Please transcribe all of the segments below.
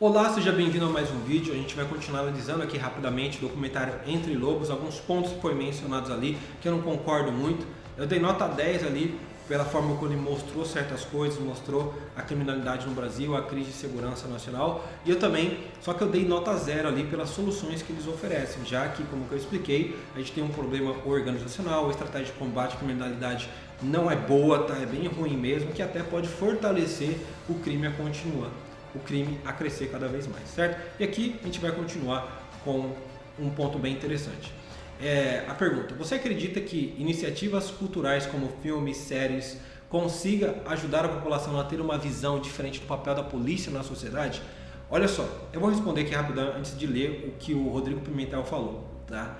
Olá, seja bem-vindo a mais um vídeo. A gente vai continuar analisando aqui rapidamente o documentário Entre Lobos, alguns pontos que foram mencionados ali que eu não concordo muito. Eu dei nota 10 ali pela forma como ele mostrou certas coisas, mostrou a criminalidade no Brasil, a crise de segurança nacional, e eu também, só que eu dei nota 0 ali pelas soluções que eles oferecem, já que, como eu expliquei, a gente tem um problema organizacional, a estratégia de combate à criminalidade não é boa, tá? É bem ruim mesmo, que até pode fortalecer o crime a continuar, o crime a crescer cada vez mais, certo? E aqui a gente vai continuar com um ponto bem interessante. A pergunta: você acredita que iniciativas culturais como filmes, séries consiga ajudar a população a ter uma visão diferente do papel da polícia na sociedade? Olha só, eu vou responder aqui rapidão antes de ler o que o Rodrigo Pimentel falou, tá?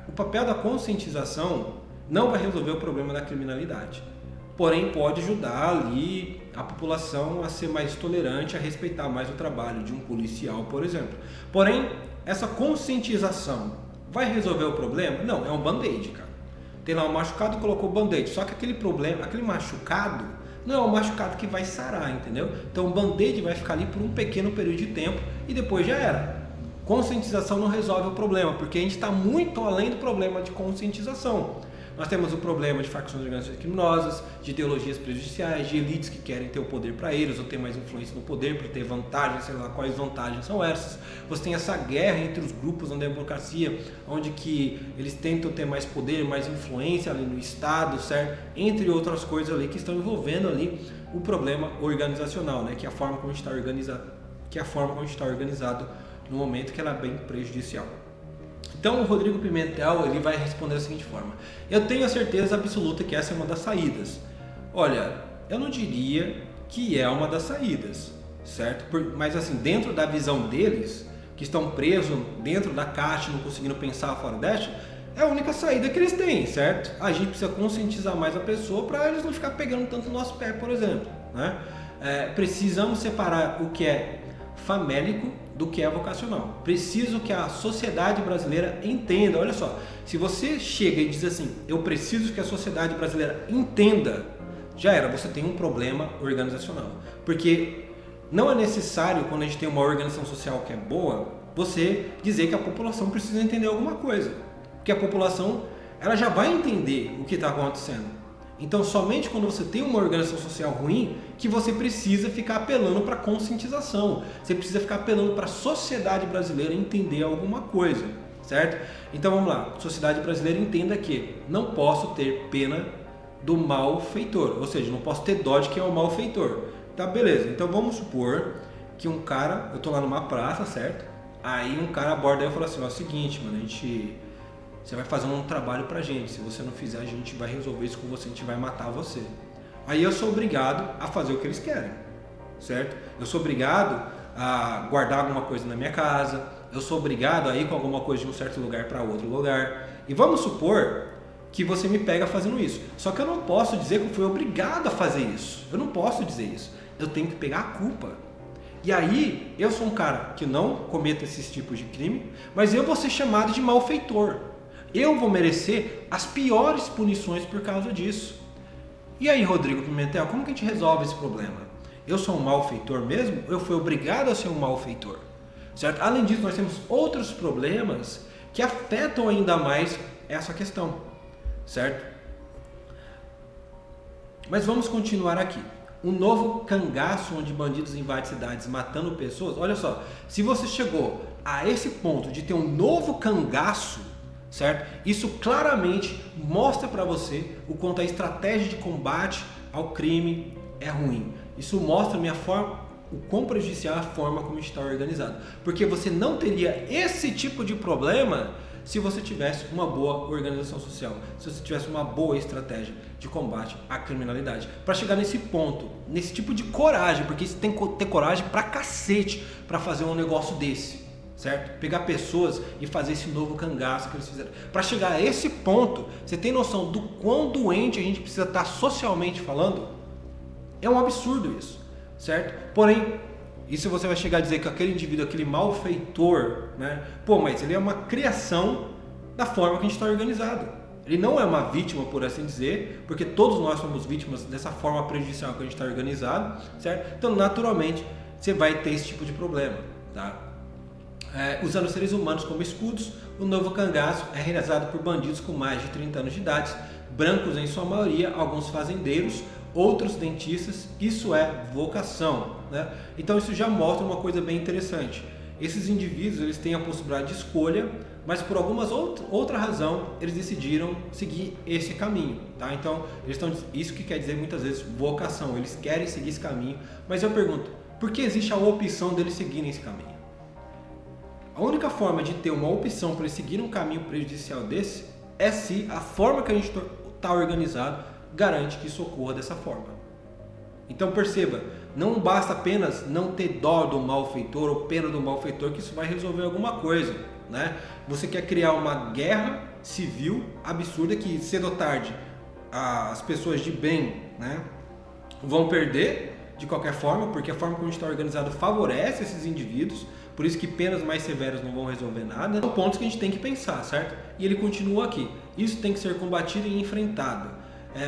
O papel da conscientização não vai resolver o problema da criminalidade, porém pode ajudar ali a população a ser mais tolerante, a respeitar mais o trabalho de um policial, por exemplo. Porém, essa conscientização vai resolver o problema? Não, é um band-aid, cara. Tem lá um machucado e colocou o band-aid, só que aquele problema, aquele machucado, não é um machucado que vai sarar, entendeu? Então o band-aid vai ficar ali por um pequeno período de tempo e depois já era. Conscientização não resolve o problema, porque a gente está muito além do problema de conscientização. Nós temos o problema de facções de organizações criminosas, de ideologias prejudiciais, de elites que querem ter o poder para eles, ou ter mais influência no poder, para ter vantagens, sei lá quais vantagens são essas. Você tem essa guerra entre os grupos na democracia, onde que eles tentam ter mais poder, mais influência ali no Estado, certo? Entre outras coisas ali que estão envolvendo ali o problema organizacional, né? Que é a forma como a gente está organizado, no momento, que ela é bem prejudicial. Então o Rodrigo Pimentel ele vai responder da seguinte forma: eu tenho a certeza absoluta que essa é uma das saídas. Olha, eu não diria que é uma das saídas, certo? Mas assim, dentro da visão deles, que estão presos dentro da caixa, não conseguindo pensar fora desta, é a única saída que eles têm, certo? A gente precisa conscientizar mais a pessoa para eles não ficar pegando tanto no nosso pé, por exemplo, né? Precisamos separar o que é famélico do que é vocacional. Preciso que a sociedade brasileira entenda. Olha só, se você chega e diz assim, eu preciso que a sociedade brasileira entenda, já era, você tem um problema organizacional. Porque não é necessário, quando a gente tem uma organização social que é boa, você dizer que a população precisa entender alguma coisa. Porque a população, ela já vai entender o que está acontecendo. Então, somente quando você tem uma organização social ruim, que você precisa ficar apelando para conscientização. Você precisa ficar apelando para a sociedade brasileira entender alguma coisa, certo? Então, vamos lá. A sociedade brasileira entenda que não posso ter pena do malfeitor. Ou seja, não posso ter dó de quem é o malfeitor. Tá, beleza. Então, vamos supor que um cara... Eu tô lá numa praça, certo? Aí um cara aborda e fala assim, ó, é o seguinte, mano, você vai fazer um trabalho pra gente, se você não fizer a gente vai resolver isso com você, a gente vai matar você. Aí eu sou obrigado a fazer o que eles querem, certo? Eu sou obrigado a guardar alguma coisa na minha casa, eu sou obrigado a ir com alguma coisa de um certo lugar para outro lugar. E vamos supor que você me pega fazendo isso. Só que eu não posso dizer que eu fui obrigado a fazer isso. Eu não posso dizer isso. Eu tenho que pegar a culpa. E aí, eu sou um cara que não cometa esses tipos de crime, mas eu vou ser chamado de malfeitor. Eu vou merecer as piores punições por causa disso. E aí, Rodrigo Pimentel, como que a gente resolve esse problema? Eu sou um malfeitor mesmo? Eu fui obrigado a ser um malfeitor, certo? Além disso, nós temos outros problemas que afetam ainda mais essa questão, certo? Mas vamos continuar aqui. Um novo cangaço onde bandidos invadem cidades matando pessoas. Olha só, se você chegou a esse ponto de ter um novo cangaço, certo? Isso claramente mostra para você o quanto a estratégia de combate ao crime é ruim. Isso mostra o quão prejudicial é a forma como está organizado. Porque você não teria esse tipo de problema se você tivesse uma boa organização social, se você tivesse uma boa estratégia de combate à criminalidade. Para chegar nesse ponto, nesse tipo de coragem, porque você tem que ter coragem pra cacete para fazer um negócio desse. Certo? Pegar pessoas e fazer esse novo cangaço que eles fizeram. Para chegar a esse ponto, você tem noção do quão doente a gente precisa estar socialmente falando? É um absurdo isso, certo? Porém, isso você vai chegar a dizer que aquele indivíduo, aquele malfeitor, né? Pô, mas ele é uma criação da forma que a gente está organizado. Ele não é uma vítima, por assim dizer, porque todos nós somos vítimas dessa forma prejudicial que a gente está organizado, certo? Então, naturalmente, você vai ter esse tipo de problema, tá? Usando seres humanos como escudos, o novo cangaço é realizado por bandidos com mais de 30 anos de idade, brancos em sua maioria, alguns fazendeiros, outros dentistas. Isso é vocação, né? Então isso já mostra uma coisa bem interessante. Esses indivíduos, eles têm a possibilidade de escolha, mas por alguma outra razão eles decidiram seguir esse caminho, tá? Então isso que quer dizer muitas vezes vocação, eles querem seguir esse caminho, mas eu pergunto, por que existe a opção deles seguirem esse caminho? A única forma de ter uma opção para eles seguirem um caminho prejudicial desse é se a forma que a gente está organizado garante que isso ocorra dessa forma. Então perceba, não basta apenas não ter dó do malfeitor ou pena do malfeitor que isso vai resolver alguma coisa, né? Você quer criar uma guerra civil absurda que cedo ou tarde as pessoas de bem, né, vão perder de qualquer forma, porque a forma como a gente está organizado favorece esses indivíduos, por isso que penas mais severas não vão resolver nada. São pontos que a gente tem que pensar, certo? E ele continua aqui, isso tem que ser combatido e enfrentado.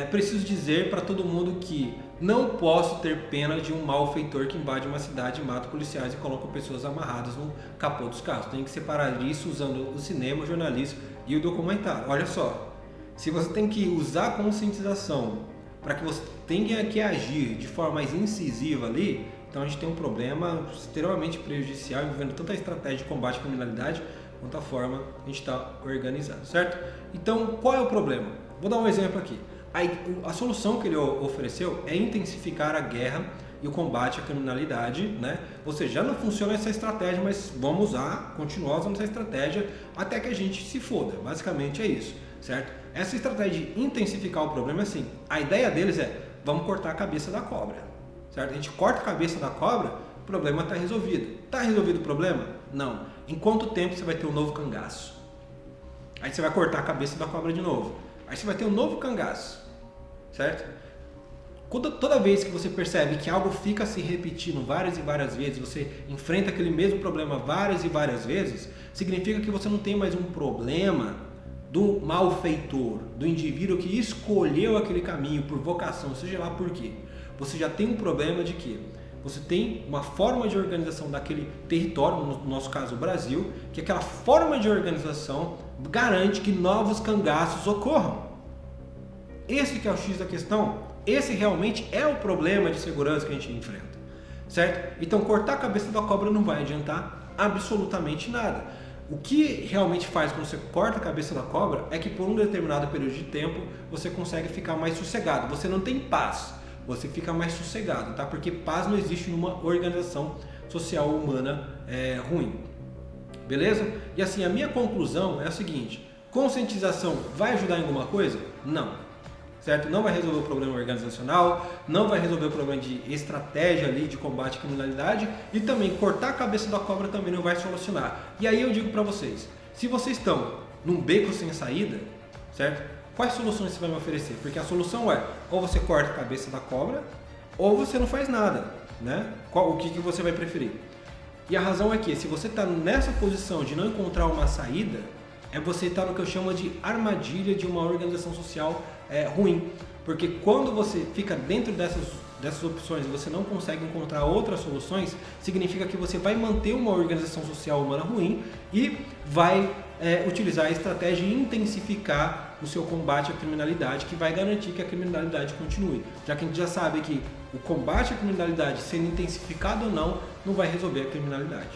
Preciso dizer para todo mundo que não posso ter pena de um malfeitor que invade uma cidade, mata policiais e coloca pessoas amarradas no capô dos carros. Tem que separar isso usando o cinema, o jornalismo e o documentário. Olha só, se você tem que usar a conscientização para que você tenha que agir de forma mais incisiva ali, então a gente tem um problema extremamente prejudicial envolvendo tanto a estratégia de combate à criminalidade quanto a forma que a gente está organizado, certo? Então, qual é o problema? Vou dar um exemplo aqui. A solução que ele ofereceu é intensificar a guerra e o combate à criminalidade, né? Ou seja, já não funciona essa estratégia, mas vamos continuar usando essa estratégia até que a gente se foda. Basicamente é isso, certo? Essa estratégia de intensificar o problema é assim. A ideia deles é, vamos cortar a cabeça da cobra, certo? A gente corta a cabeça da cobra, o problema está resolvido. Está resolvido o problema? Não. Em quanto tempo você vai ter um novo cangaço? Aí você vai cortar a cabeça da cobra de novo. Aí você vai ter um novo cangaço. Certo? Toda vez que você percebe que algo fica se repetindo várias e várias vezes, você enfrenta aquele mesmo problema várias e várias vezes, significa que você não tem mais um problema do malfeitor, do indivíduo que escolheu aquele caminho por vocação, seja lá por quê. Você já tem um problema de que você tem uma forma de organização daquele território, no nosso caso o Brasil, que aquela forma de organização garante que novos cangaços ocorram. Esse que é o X da questão, esse realmente é o problema de segurança que a gente enfrenta, certo? Então cortar a cabeça da cobra não vai adiantar absolutamente nada. O que realmente faz quando você corta a cabeça da cobra é que por um determinado período de tempo você consegue ficar mais sossegado, você não tem paz, você fica mais sossegado, tá? Porque paz não existe numa organização social humana ruim, beleza? E assim, a minha conclusão é a seguinte, conscientização vai ajudar em alguma coisa? Não. Certo? Não vai resolver o problema organizacional, não vai resolver o problema de estratégia ali de combate à criminalidade e também cortar a cabeça da cobra também não vai solucionar. E aí eu digo para vocês, se vocês estão num beco sem saída, certo? Quais soluções você vai me oferecer? Porque a solução é, ou você corta a cabeça da cobra, ou você não faz nada, né? O que você vai preferir? E a razão é que se você está nessa posição de não encontrar uma saída, você está no que eu chamo de armadilha de uma organização social ruim. Porque quando você fica dentro dessas opções e você não consegue encontrar outras soluções, significa que você vai manter uma organização social humana ruim e vai utilizar a estratégia e intensificar o seu combate à criminalidade, que vai garantir que a criminalidade continue. Já que a gente já sabe que o combate à criminalidade, sendo intensificado ou não vai resolver a criminalidade.